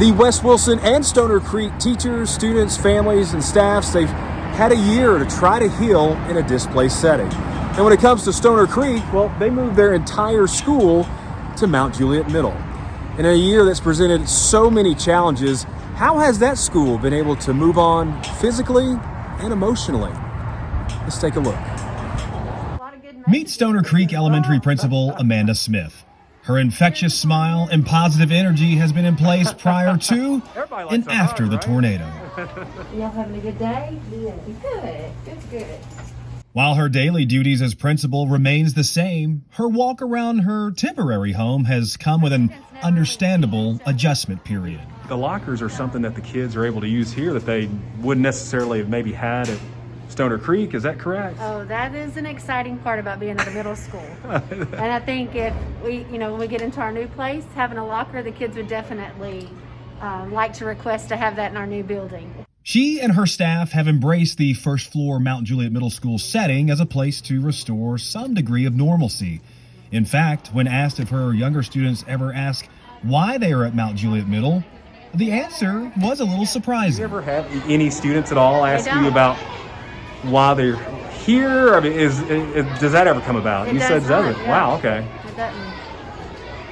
The West Wilson and Stoner Creek teachers, students, families, and staffs, they've had a year to try to heal in a displaced setting. And when it comes to Stoner Creek, well, they moved their entire school to Mount Juliet Middle. In a year that's presented so many challenges, how has that school been able to move on physically and emotionally? Let's take a look. Meet Stoner Creek Elementary Principal Amanda Smith. Her infectious smile and positive energy has been in place prior to and after the tornado. Y'all having a good day? Yeah. Good. While her daily duties as principal remains the same, her walk around her temporary home has come with an understandable adjustment period. The lockers are something that the kids are able to use here that they wouldn't necessarily have maybe had at Stoner Creek, is that correct? Oh, that is an exciting part about being at a middle school. And I think if we, when we get into our new place, having a locker, the kids would definitely like to request to have that in our new building. She and her staff have embraced the first floor Mount Juliet Middle School setting as a place to restore some degree of normalcy. In fact, when asked if her younger students ever ask why they are at Mount Juliet Middle, the answer was a little surprising. Do you ever have any students at all ask you about why they're here? I mean, does that ever come about? It you said doesn't. Yeah. Wow, okay. It doesn't.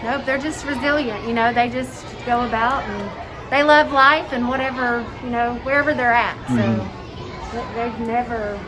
Nope, they're just resilient. They just go about and they love life and whatever, wherever they're at. So they've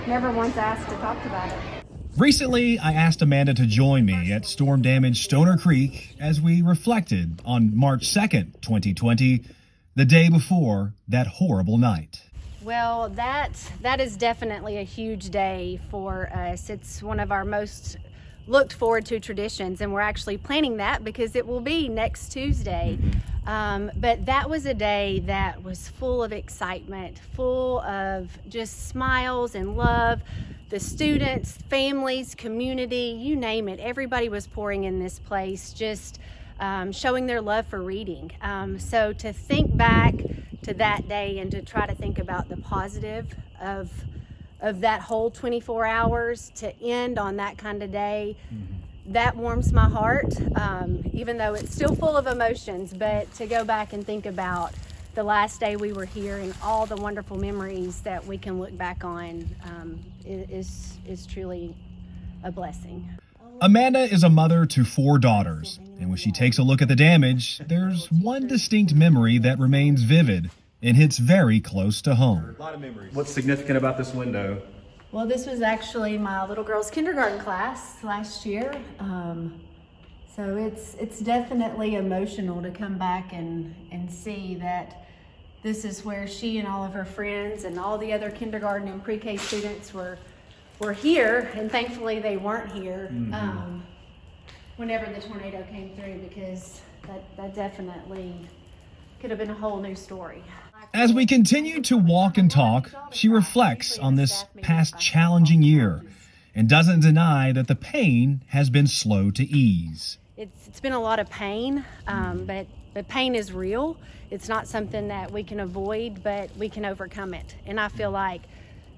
never once asked to talk about it. Recently, I asked Amanda to join me at storm-damaged Stoner Creek as we reflected on March 2nd, 2020, the day before that horrible night. Well, that is definitely a huge day for us. It's one of our most looked forward to traditions, and we're actually planning that because it will be next Tuesday. But that was a day that was full of excitement, full of just smiles and love. The students, families, community, you name it, everybody was pouring in this place, just showing their love for reading. So to think back to that day and to try to think about the positive of that whole 24 hours to end on that kind of day, that warms my heart, even though it's still full of emotions. But to go back and think about the last day we were here and all the wonderful memories that we can look back on is truly a blessing. Amanda is a mother to 4 daughters, and when she takes a look at the damage, there's one distinct memory that remains vivid and hits very close to home. A lot of memories. What's significant about this window? Well, this was actually my little girl's kindergarten class last year. So it's definitely emotional to come back and see that this is where she and all of her friends and all the other kindergarten and pre-K students were here, and thankfully they weren't here whenever the tornado came through, because that definitely could have been a whole new story. As we continue to walk and talk, she reflects on this past challenging year and doesn't deny that the pain has been slow to ease. It's been a lot of pain, but the pain is real. It's not something that we can avoid, but we can overcome it. And I feel like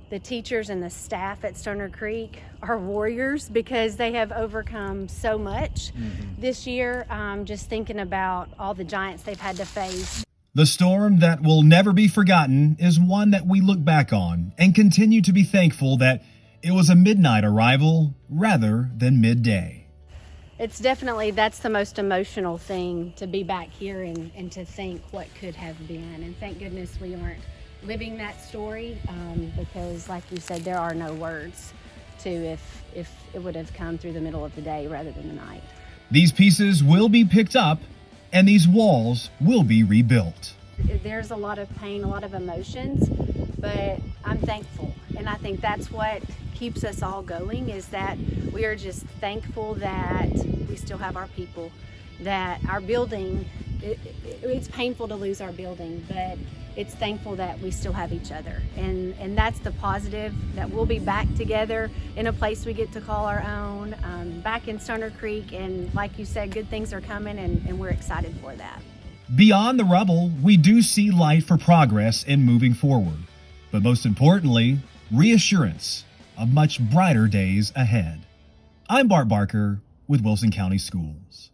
the teachers and the staff at Stoner Creek are warriors because they have overcome so much this year. Just thinking about all the giants they've had to face. The storm that will never be forgotten is one that we look back on and continue to be thankful that it was a midnight arrival rather than midday. It's definitely, that's the most emotional thing, to be back here and to think what could have been. And thank goodness we aren't living that story, because like you said, there are no words to if it would have come through the middle of the day rather than the night. These pieces will be picked up and these walls will be rebuilt. There's a lot of pain, a lot of emotions, but I'm thankful. And I think that's what keeps us all going, is that we are just thankful that we still have our people, that our building, it's painful to lose our building, but it's thankful that we still have each other. And that's the positive, that we'll be back together in a place we get to call our own, back in Stoner Creek. And like you said, good things are coming, and we're excited for that. Beyond the rubble, we do see light for progress and moving forward. But most importantly, reassurance of much brighter days ahead. I'm Bart Barker with Wilson County Schools.